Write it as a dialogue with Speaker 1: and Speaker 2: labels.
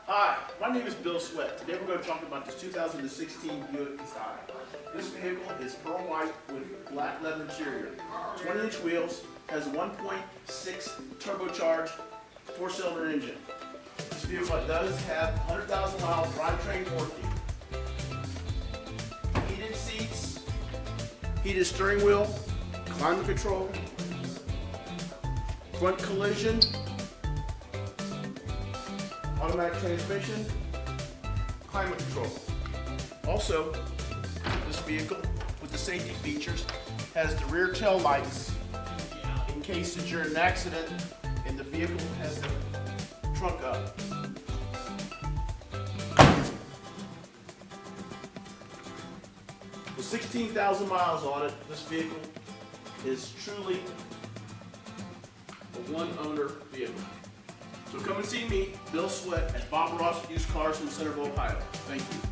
Speaker 1: Hi, my name is Bill Sweatt. Today we're going to talk about this 2016 Buick Cascada. This vehicle is pearl white with black leather interior, 20-inch wheels, has a 1.6 turbocharged 4-cylinder engine. This vehicle does have 100,000 miles drivetrain warranty. Heated seats, heated steering wheel, climate control, front collision, automatic transmission, climate control. Also, this vehicle with the safety features has the rear tail lights in case that you're in an accident and the vehicle has the trunk up. With 16,000 miles on it, this vehicle is truly a one-owner vehicle. So come and see me, Bill Sweatt, at Bob Ross Used Cars in Centerville, Ohio. Thank you.